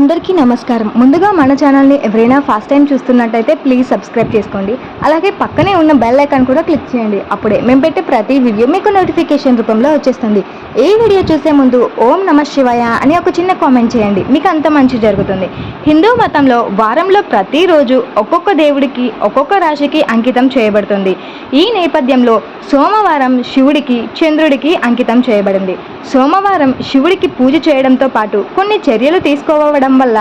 అందరికీ నమస్కారం. ముందుగా మన ఛానల్ని ఎవరైనా ఫస్ట్ టైం చూస్తున్నట్టయితే ప్లీజ్ సబ్స్క్రైబ్ చేసుకోండి. అలాగే పక్కనే ఉన్న బెల్ ఐకాన్ కూడా క్లిక్ చేయండి. అప్పుడే మేము పెట్టే ప్రతి వీడియో మీకు నోటిఫికేషన్ రూపంలో వచ్చేస్తుంది. ఈ వీడియో చూసే ముందు ఓం నమః శివాయ అని ఒక చిన్న కామెంట్ చేయండి, మీకు అంత మంచి జరుగుతుంది. హిందూ మతంలో వారంలో ప్రతిరోజు ఒక్కొక్క దేవుడికి ఒక్కొక్క రాశికి అంకితం చేయబడుతుంది. ఈ నేపథ్యంలో సోమవారం శివుడికి చంద్రుడికి అంకితం చేయబడింది. సోమవారం శివుడికి పూజ చేయడంతో పాటు కొన్ని చర్యలు తీసుకోవడం వల్ల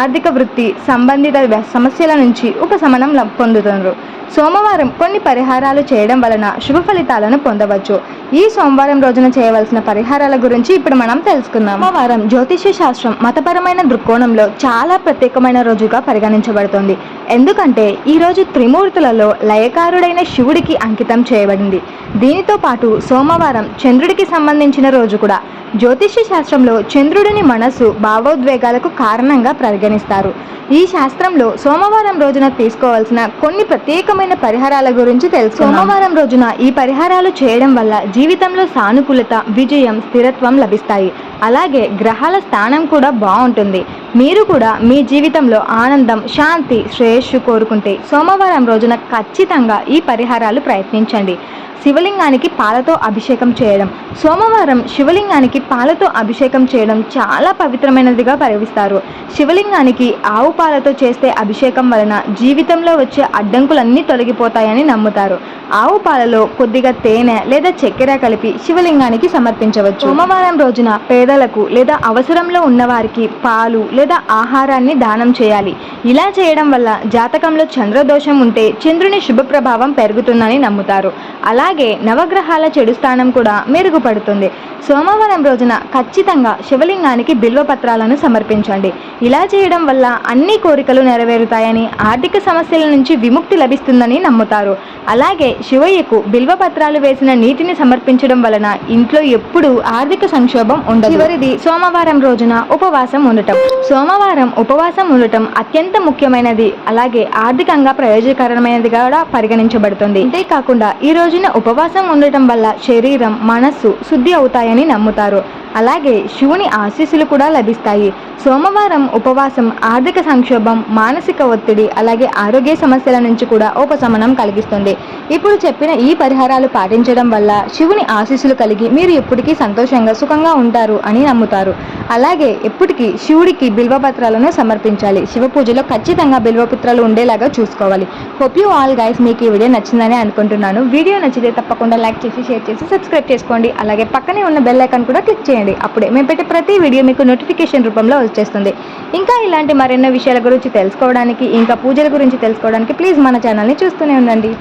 ఆర్థిక వృత్తి సంబంధిత సమస్యల నుంచి ఉపశమనం పొందుతున్నారు. సోమవారం కొన్ని పరిహారాలు చేయడం వలన శుభ ఫలితాలను పొందవచ్చు. ఈ సోమవారం రోజున చేయవలసిన పరిహారాల గురించి ఇప్పుడు మనం తెలుసుకుందాం. సోమవారం జ్యోతిష్య శాస్త్రం మతపరమైన దృక్కోణంలో చాలా ప్రత్యేకమైన రోజుగా పరిగణించబడుతుంది. ఎందుకంటే ఈ రోజు త్రిమూర్తులలో లయకారుడైన శివుడికి అంకితం చేయబడింది. దీనితో పాటు సోమవారం చంద్రుడికి సంబంధించిన రోజు కూడా. జ్యోతిష్య శాస్త్రంలో చంద్రుడిని మనసు భావోద్వేగాలకు కారణంగా పరిగణిస్తారు. ఈ శాస్త్రంలో సోమవారం రోజున తీసుకోవాల్సిన కొన్ని ప్రత్యేకమైన పరిహారాల గురించి తెలుసు. సోమవారం రోజున ఈ పరిహారాలు చేయడం వల్ల జీవితంలో సానుకూలత, విజయం, స్థిరత్వం లభిస్తాయి. అలాగే గ్రహాల స్థానం కూడా బాగుంటుంది. మీరు కూడా మీ జీవితంలో ఆనందం, శాంతి, శ్రేయస్సు కోరుకుంటే సోమవారం రోజున ఖచ్చితంగా ఈ పరిహారాలు ప్రయత్నించండి. శివలింగానికి పాలతో అభిషేకం చేయడం. సోమవారం శివలింగానికి పాలతో అభిషేకం చేయడం చాలా పవిత్రమైనదిగా పరిగణిస్తారు. శివలింగానికి ఆవు పాలతో చేస్తే అభిషేకం వలన జీవితంలో వచ్చే అడ్డంకులన్నీ తొలగిపోతాయని నమ్ముతారు. ఆవు పాలలో కొద్దిగా తేనె లేదా చక్కెర కలిపి శివలింగానికి సమర్పించవచ్చు. సోమవారం రోజున పేదలకు లేదా అవసరంలో ఉన్నవారికి పాలు లేదా ఆహారాన్ని దానం చేయాలి. ఇలా చేయడం వల్ల జాతకంలో చంద్రదోషం ఉంటే చంద్రుని శుభ ప్రభావం పెరుగుతుందని నమ్ముతారు. అలాగే నవగ్రహాల చెడు స్థానం కూడా మెరుగుపడుతుంది. సోమవారం రోజున ఖచ్చితంగా శివలింగానికి బిల్వపత్రాలను సమర్పించండి. ఇలా చేయడం వల్ల అన్ని కోరికలు నెరవేరుతాయని, ఆర్థిక సమస్యల నుంచి విముక్తి లభిస్తుందని నమ్ముతారు. అలాగే శివయ్యకు బిల్వపత్రాలు వేసిన నీటిని సమర్పించడం వలన ఇంట్లో ఎప్పుడూ ఆర్థిక సంక్షోభం ఉండదు. చివరిది సోమవారం రోజున ఉపవాసం ఉండటం. సోమవారం ఉపవాసం ఉండటం అత్యంత ముఖ్యమైనది. అలాగే ఆర్థికంగా ప్రయోజనకరమైనదిగా కూడా పరిగణించబడుతుంది. అంతేకాకుండా ఈ రోజున ఉపవాసం ఉండటం వల్ల శరీరం, మనస్సు శుద్ధి అవుతాయని నమ్ముతారు. అలాగే శివుని ఆశీస్సులు కూడా లభిస్తాయి. సోమవారం ఉపవాసం ఆర్థిక సంక్షోభం, మానసిక ఒత్తిడి, అలాగే ఆరోగ్య సమస్యల నుంచి కూడా ఉపశమనం కలిగిస్తుంది. ఇప్పుడు చెప్పిన ఈ పరిహారాలు పాటించడం వల్ల శివుని ఆశీస్సులు కలిగి మీరు ఎప్పటికీ సంతోషంగా, సుఖంగా ఉంటారు అని నమ్ముతారు. అలాగే ఎప్పటికీ శివుడికి బిల్వపత్రాలను సమర్పించాలి. శివ పూజలో ఖచ్చితంగా బిల్వపత్రాలు ఉండేలాగా చూసుకోవాలి. హోప్ యూ ఆల్ గైస్, మీకు ఈ వీడియో నచ్చిందని అనుకుంటున్నాను. వీడియో నచ్చితే తప్పకుండా లైక్ చేసి, షేర్ చేసి, సబ్స్క్రైబ్ చేసుకోండి. అలాగే పక్కనే ఉన్న బెల్ ఐకాన్ కూడా క్లిక్ చేయండి. అప్పుడే మేము పెట్టే ప్రతి వీడియో మీకు నోటిఫికేషన్ రూపంలో వచ్చేస్తుంది. ఇంకా ఇలాంటి మరెన్నో విషయాల గురించి తెలుసుకోవడానికి, ఇంకా పూజల గురించి తెలుసుకోవడానికి ప్లీజ్ మన ఛానల్ని చూస్తూనే ఉండండి.